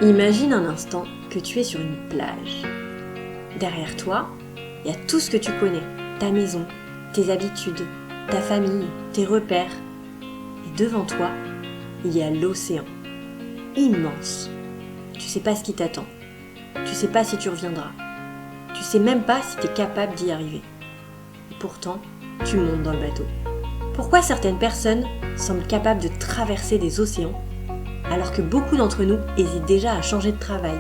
Imagine un instant que tu es sur une plage. Derrière toi, il y a tout ce que tu connais, ta maison, tes habitudes, ta famille, tes repères. Et devant toi, il y a l'océan, immense. Tu sais pas ce qui t'attend. Tu sais pas si tu reviendras. Tu sais même pas si tu es capable d'y arriver. Et pourtant, tu montes dans le bateau. Pourquoi certaines personnes semblent capables de traverser des océans alors que beaucoup d'entre nous hésitent déjà à changer de travail,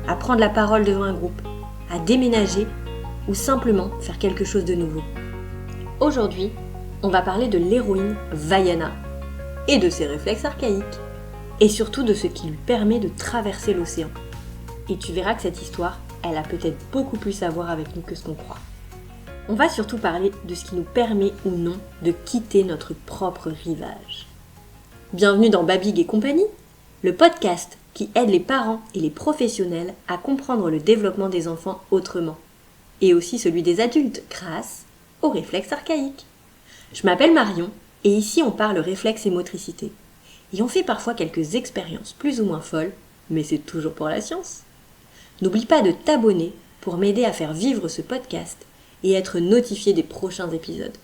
à prendre la parole devant un groupe, à déménager ou simplement faire quelque chose de nouveau? Aujourd'hui, on va parler de l'héroïne Vaiana et de ses réflexes archaïques et surtout de ce qui lui permet de traverser l'océan. Et tu verras que cette histoire, elle a peut-être beaucoup plus à voir avec nous que ce qu'on croit. On va surtout parler de ce qui nous permet ou non de quitter notre propre rivage. Bienvenue dans Babig et compagnie, le podcast qui aide les parents et les professionnels à comprendre le développement des enfants autrement, et aussi celui des adultes grâce aux réflexes archaïques. Je m'appelle Marion, et ici on parle réflexes et motricité. Et on fait parfois quelques expériences plus ou moins folles, mais c'est toujours pour la science. N'oublie pas de t'abonner pour m'aider à faire vivre ce podcast et être notifié des prochains épisodes.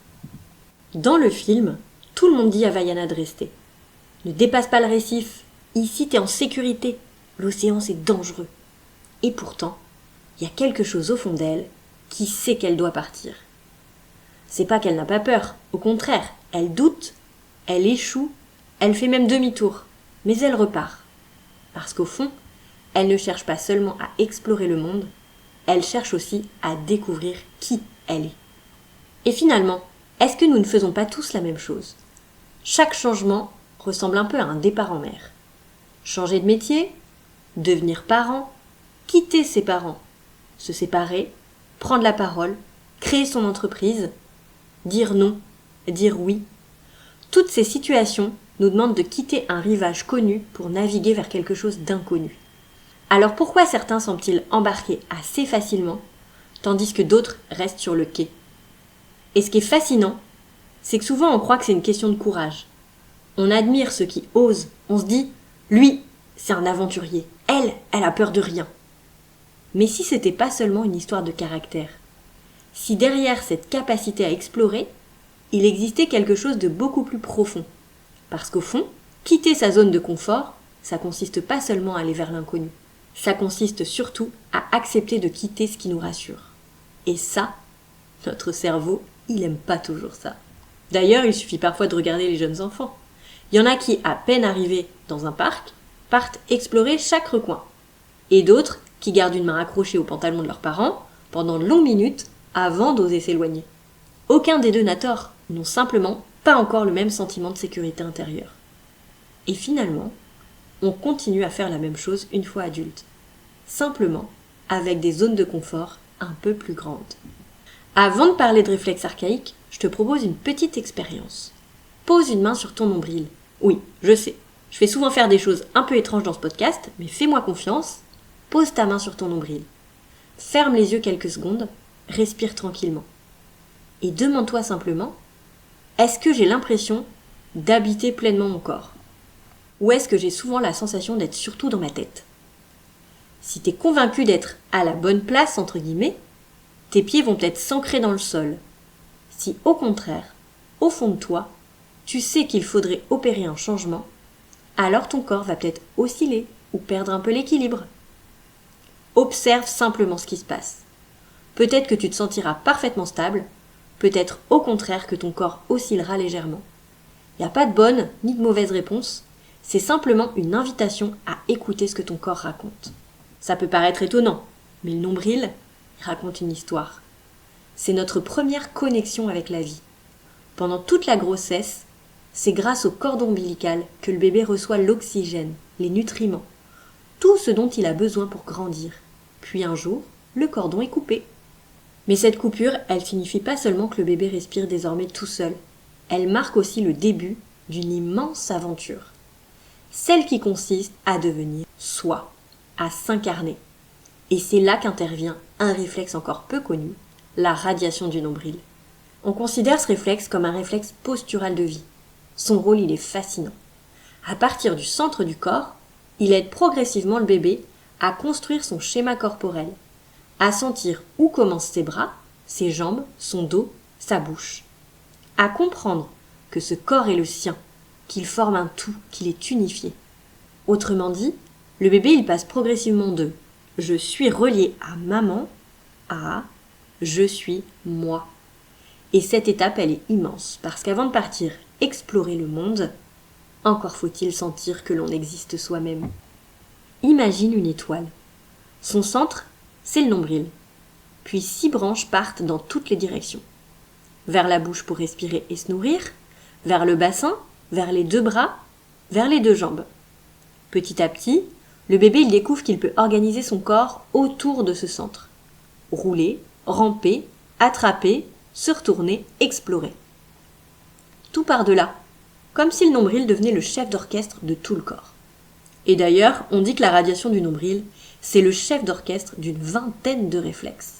Dans le film, tout le monde dit à Vaiana de rester. Ne dépasse pas le récif, ici t'es en sécurité, l'océan c'est dangereux. Et pourtant, il y a quelque chose au fond d'elle qui sait qu'elle doit partir. C'est pas qu'elle n'a pas peur, au contraire, elle doute, elle échoue, elle fait même demi-tour, mais elle repart. Parce qu'au fond, elle ne cherche pas seulement à explorer le monde, elle cherche aussi à découvrir qui elle est. Et finalement, est-ce que nous ne faisons pas tous la même chose? Chaque changement ressemble un peu à un départ en mer. Changer de métier, devenir parent, quitter ses parents, se séparer, prendre la parole, créer son entreprise, dire non, dire oui. Toutes ces situations nous demandent de quitter un rivage connu pour naviguer vers quelque chose d'inconnu. Alors pourquoi certains semblent-ils embarquer assez facilement, tandis que d'autres restent sur le quai? Et ce qui est fascinant, c'est que souvent on croit que c'est une question de courage. On admire ceux qui osent, on se dit « lui, c'est un aventurier, elle a peur de rien ». Mais si c'était pas seulement une histoire de caractère, si derrière cette capacité à explorer, il existait quelque chose de beaucoup plus profond. Parce qu'au fond, quitter sa zone de confort, ça consiste pas seulement à aller vers l'inconnu. Ça consiste surtout à accepter de quitter ce qui nous rassure. Et ça, notre cerveau, il aime pas toujours ça. D'ailleurs, il suffit parfois de regarder les jeunes enfants. Il y en a qui, à peine arrivés dans un parc, partent explorer chaque recoin. Et d'autres qui gardent une main accrochée au pantalon de leurs parents pendant de longues minutes avant d'oser s'éloigner. Aucun des deux n'a tort, ils n'ont simplement pas encore le même sentiment de sécurité intérieure. Et finalement, on continue à faire la même chose une fois adulte. Simplement avec des zones de confort un peu plus grandes. Avant de parler de réflexes archaïques, je te propose une petite expérience. Pose une main sur ton nombril. Oui, je sais, je fais souvent faire des choses un peu étranges dans ce podcast, mais fais-moi confiance. Pose ta main sur ton nombril. Ferme les yeux quelques secondes, respire tranquillement. Et demande-toi simplement, est-ce que j'ai l'impression d'habiter pleinement mon corps? Ou est-ce que j'ai souvent la sensation d'être surtout dans ma tête? Si tu es convaincu d'être à la bonne place, entre guillemets, tes pieds vont peut-être s'ancrer dans le sol. Si au contraire, au fond de toi, tu sais qu'il faudrait opérer un changement, alors ton corps va peut-être osciller ou perdre un peu l'équilibre. Observe simplement ce qui se passe. Peut-être que tu te sentiras parfaitement stable, peut-être au contraire que ton corps oscillera légèrement. Il n'y a pas de bonne ni de mauvaise réponse, c'est simplement une invitation à écouter ce que ton corps raconte. Ça peut paraître étonnant, mais le nombril, il raconte une histoire. C'est notre première connexion avec la vie. Pendant toute la grossesse, c'est grâce au cordon ombilical que le bébé reçoit l'oxygène, les nutriments, tout ce dont il a besoin pour grandir. Puis un jour, le cordon est coupé. Mais cette coupure, elle signifie pas seulement que le bébé respire désormais tout seul. Elle marque aussi le début d'une immense aventure. Celle qui consiste à devenir soi, à s'incarner. Et c'est là qu'intervient un réflexe encore peu connu, la radiation du nombril. On considère ce réflexe comme un réflexe postural de vie. Son rôle, il est fascinant. À partir du centre du corps, Il aide progressivement le bébé à construire son schéma corporel, à sentir où commencent ses bras, ses jambes, son dos, sa bouche, à comprendre que ce corps est le sien, qu'il forme un tout, qu'il est unifié. Autrement dit, le bébé il passe progressivement de « je suis relié à maman » à « je suis moi ». Et cette étape elle est immense, parce qu'avant de partir explorer le monde, encore faut-il sentir que l'on existe soi-même. Imagine une étoile. Son centre, c'est le nombril. Puis 6 branches partent dans toutes les directions. Vers la bouche pour respirer et se nourrir, vers le bassin, vers les 2 bras, vers les 2 jambes. Petit à petit, le bébé il découvre qu'il peut organiser son corps autour de ce centre. Rouler, ramper, attraper, se retourner, explorer. Tout part de là, comme si le nombril devenait le chef d'orchestre de tout le corps. Et d'ailleurs, on dit que la radiation du nombril, c'est le chef d'orchestre d'une 20aine de réflexes.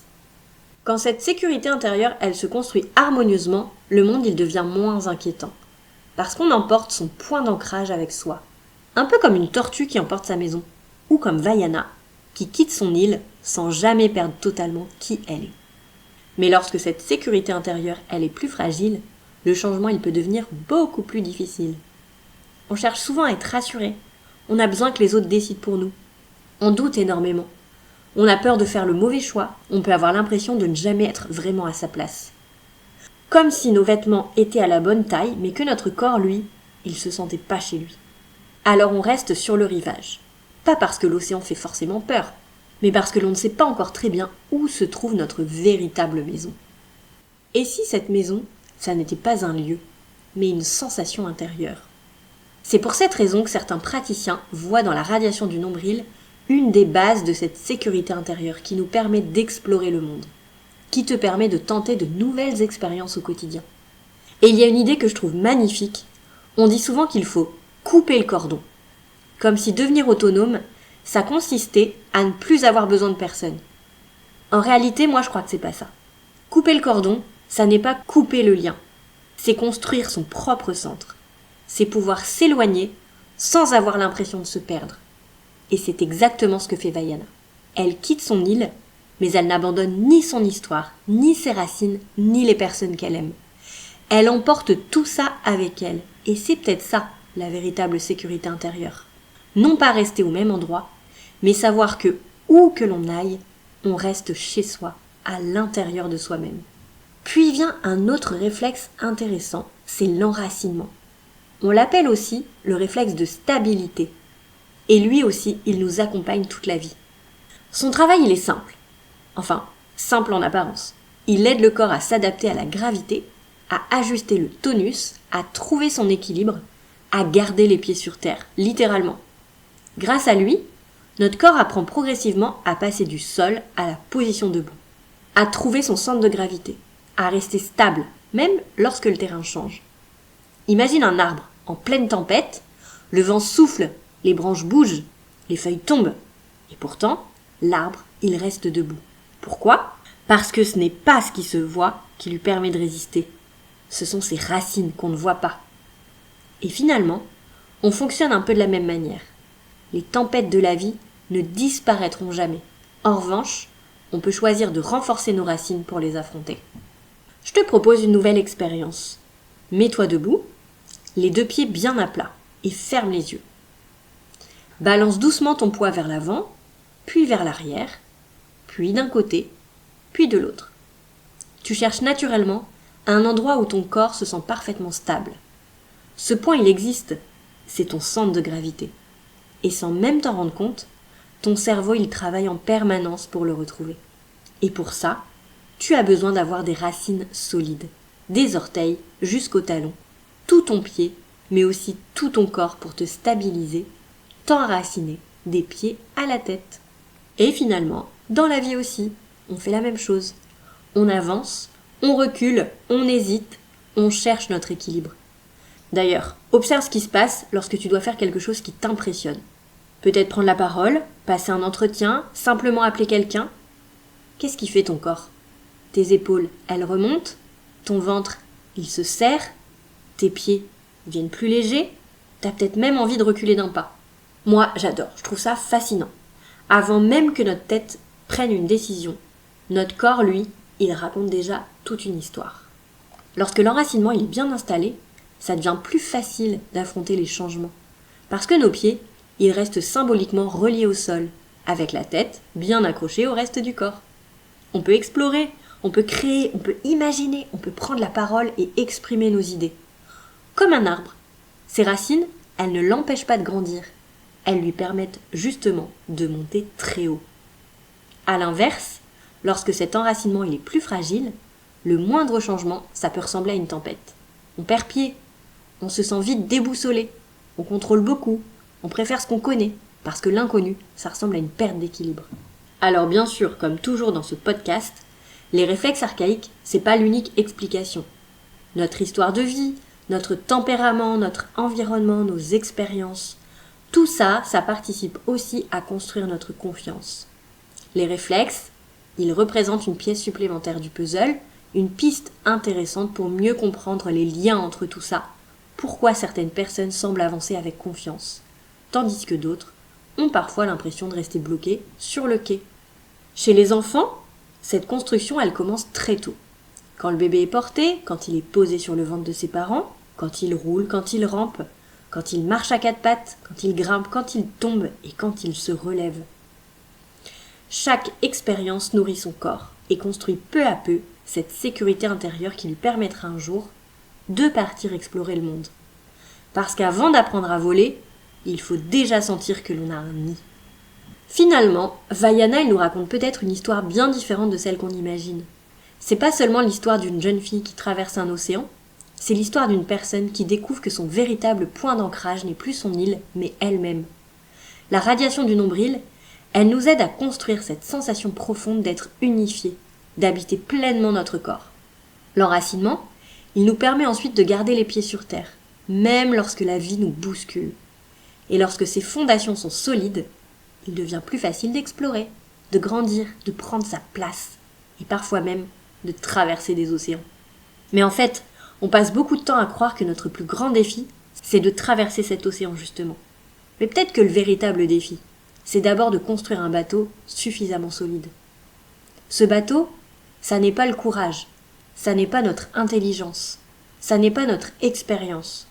Quand cette sécurité intérieure, elle se construit harmonieusement, le monde il devient moins inquiétant. Parce qu'on emporte son point d'ancrage avec soi. Un peu comme une tortue qui emporte sa maison. Ou comme Vaiana, qui quitte son île sans jamais perdre totalement qui elle est. Mais lorsque cette sécurité intérieure, elle est plus fragile, le changement il peut devenir beaucoup plus difficile. On cherche souvent à être rassuré. On a besoin que les autres décident pour nous. On doute énormément. On a peur de faire le mauvais choix. On peut avoir l'impression de ne jamais être vraiment à sa place. Comme si nos vêtements étaient à la bonne taille, mais que notre corps, lui, il se sentait pas chez lui. Alors on reste sur le rivage. Pas parce que l'océan fait forcément peur, mais parce que l'on ne sait pas encore très bien où se trouve notre véritable maison. Et si cette maison, ça n'était pas un lieu, mais une sensation intérieure? C'est pour cette raison que certains praticiens voient dans la radiation du nombril une des bases de cette sécurité intérieure qui nous permet d'explorer le monde, qui te permet de tenter de nouvelles expériences au quotidien. Et il y a une idée que je trouve magnifique. On dit souvent qu'il faut couper le cordon. Comme si devenir autonome, ça consistait à ne plus avoir besoin de personne. En réalité, moi je crois que c'est pas ça. Couper le cordon, ça n'est pas couper le lien. C'est construire son propre centre. C'est pouvoir s'éloigner sans avoir l'impression de se perdre. Et c'est exactement ce que fait Vaiana. Elle quitte son île, mais elle n'abandonne ni son histoire, ni ses racines, ni les personnes qu'elle aime. Elle emporte tout ça avec elle. Et c'est peut-être ça, la véritable sécurité intérieure. Non pas rester au même endroit, mais savoir que, où que l'on aille, on reste chez soi, à l'intérieur de soi-même. Puis vient un autre réflexe intéressant, c'est l'enracinement. On l'appelle aussi le réflexe de stabilité. Et lui aussi, il nous accompagne toute la vie. Son travail, il est simple. Enfin, simple en apparence. Il aide le corps à s'adapter à la gravité, à ajuster le tonus, à trouver son équilibre, à garder les pieds sur terre, littéralement. Grâce à lui, notre corps apprend progressivement à passer du sol à la position debout, à trouver son centre de gravité, à rester stable, même lorsque le terrain change. Imagine un arbre en pleine tempête, le vent souffle, les branches bougent, les feuilles tombent. Et pourtant, l'arbre, il reste debout. Pourquoi ? Parce que ce n'est pas ce qui se voit qui lui permet de résister. Ce sont ses racines qu'on ne voit pas. Et finalement, on fonctionne un peu de la même manière. Les tempêtes de la vie ne disparaîtront jamais. En revanche, on peut choisir de renforcer nos racines pour les affronter. Je te propose une nouvelle expérience. Mets-toi debout, les 2 pieds bien à plat, et ferme les yeux. Balance doucement ton poids vers l'avant, puis vers l'arrière, puis d'un côté, puis de l'autre. Tu cherches naturellement un endroit où ton corps se sent parfaitement stable. Ce point, il existe, c'est ton centre de gravité. Et sans même t'en rendre compte, ton cerveau, il travaille en permanence pour le retrouver. Et pour ça, tu as besoin d'avoir des racines solides, des orteils jusqu'au talon, tout ton pied, mais aussi tout ton corps pour te stabiliser, t'enraciner des pieds à la tête. Et finalement, dans la vie aussi, on fait la même chose. On avance, on recule, on hésite, on cherche notre équilibre. D'ailleurs, observe ce qui se passe lorsque tu dois faire quelque chose qui t'impressionne. Peut-être prendre la parole, passer un entretien, simplement appeler quelqu'un. Qu'est-ce qui fait ton corps ? Tes épaules, elles remontent, ton ventre, il se serre, tes pieds viennent plus légers, t'as peut-être même envie de reculer d'un pas. Moi, j'adore, je trouve ça fascinant. Avant même que notre tête prenne une décision, notre corps, lui, il raconte déjà toute une histoire. Lorsque l'enracinement est bien installé, ça devient plus facile d'affronter les changements. Parce que nos pieds, ils restent symboliquement reliés au sol, avec la tête bien accrochée au reste du corps. On peut explorer, on peut créer, on peut imaginer, on peut prendre la parole et exprimer nos idées. Comme un arbre, ses racines, elles ne l'empêchent pas de grandir. Elles lui permettent justement de monter très haut. A l'inverse, lorsque cet enracinement il est plus fragile, le moindre changement, ça peut ressembler à une tempête. On perd pied, on se sent vite déboussolé, on contrôle beaucoup, on préfère ce qu'on connaît, parce que l'inconnu, ça ressemble à une perte d'équilibre. Alors bien sûr, comme toujours dans ce podcast, les réflexes archaïques, c'est pas l'unique explication. Notre histoire de vie, notre tempérament, notre environnement, nos expériences, tout ça, ça participe aussi à construire notre confiance. Les réflexes, ils représentent une pièce supplémentaire du puzzle, une piste intéressante pour mieux comprendre les liens entre tout ça, pourquoi certaines personnes semblent avancer avec confiance, tandis que d'autres ont parfois l'impression de rester bloquées sur le quai. Chez les enfants, cette construction, elle commence très tôt. Quand le bébé est porté, quand il est posé sur le ventre de ses parents, quand il roule, quand il rampe, quand il marche à quatre pattes, quand il grimpe, quand il tombe et quand il se relève. Chaque expérience nourrit son corps et construit peu à peu cette sécurité intérieure qui lui permettra un jour de partir explorer le monde. Parce qu'avant d'apprendre à voler, il faut déjà sentir que l'on a un nid. Finalement, Vaiana, elle nous raconte peut-être une histoire bien différente de celle qu'on imagine. C'est pas seulement l'histoire d'une jeune fille qui traverse un océan, c'est l'histoire d'une personne qui découvre que son véritable point d'ancrage n'est plus son île, mais elle-même. La radiation du nombril, elle nous aide à construire cette sensation profonde d'être unifié, d'habiter pleinement notre corps. L'enracinement, il nous permet ensuite de garder les pieds sur terre, même lorsque la vie nous bouscule. Et lorsque ces fondations sont solides, il devient plus facile d'explorer, de grandir, de prendre sa place, et parfois même de traverser des océans. Mais en fait, on passe beaucoup de temps à croire que notre plus grand défi, c'est de traverser cet océan justement. Mais peut-être que le véritable défi, c'est d'abord de construire un bateau suffisamment solide. Ce bateau, ça n'est pas le courage, ça n'est pas notre intelligence, ça n'est pas notre expérience.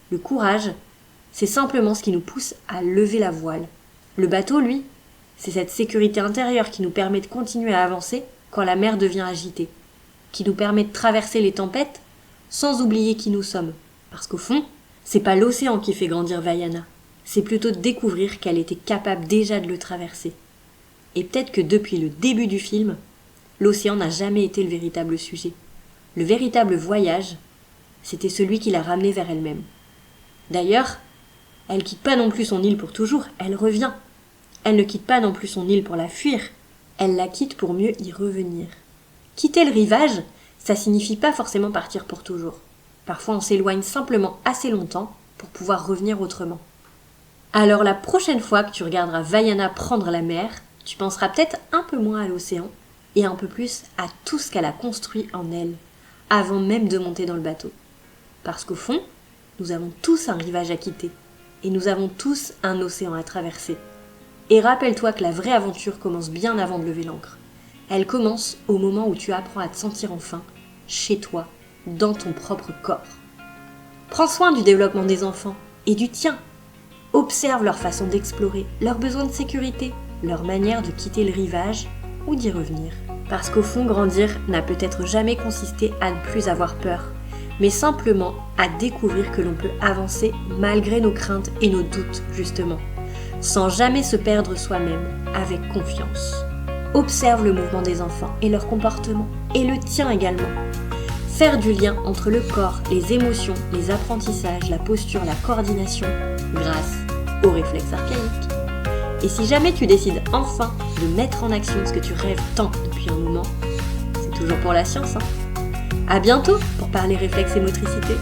Le courage, c'est simplement ce qui nous pousse à lever la voile. Le bateau, lui, c'est cette sécurité intérieure qui nous permet de continuer à avancer quand la mer devient agitée, qui nous permet de traverser les tempêtes sans oublier qui nous sommes. Parce qu'au fond, c'est pas l'océan qui fait grandir Vaiana, c'est plutôt de découvrir qu'elle était capable déjà de le traverser. Et peut-être que depuis le début du film, l'océan n'a jamais été le véritable sujet. Le véritable voyage, c'était celui qui l'a ramenée vers elle-même. D'ailleurs, elle quitte pas non plus son île pour toujours, elle revient. Elle ne quitte pas non plus son île pour la fuir, elle la quitte pour mieux y revenir. Quitter le rivage, ça signifie pas forcément partir pour toujours. Parfois on s'éloigne simplement assez longtemps pour pouvoir revenir autrement. Alors la prochaine fois que tu regarderas Vaiana prendre la mer, tu penseras peut-être un peu moins à l'océan et un peu plus à tout ce qu'elle a construit en elle, avant même de monter dans le bateau. Parce qu'au fond, nous avons tous un rivage à quitter et nous avons tous un océan à traverser. Et rappelle-toi que la vraie aventure commence bien avant de lever l'ancre. Elle commence au moment où tu apprends à te sentir enfin chez toi, dans ton propre corps. Prends soin du développement des enfants et du tien. Observe leur façon d'explorer, leurs besoins de sécurité, leur manière de quitter le rivage ou d'y revenir. Parce qu'au fond, grandir n'a peut-être jamais consisté à ne plus avoir peur, mais simplement à découvrir que l'on peut avancer malgré nos craintes et nos doutes, justement, sans jamais se perdre soi-même, avec confiance. Observe le mouvement des enfants et leur comportement, et le tien également. Faire du lien entre le corps, les émotions, les apprentissages, la posture, la coordination, grâce aux réflexes archaïques. Et si jamais tu décides enfin de mettre en action ce que tu rêves tant depuis un moment, c'est toujours pour la science, hein. À bientôt pour parler réflexes et motricité.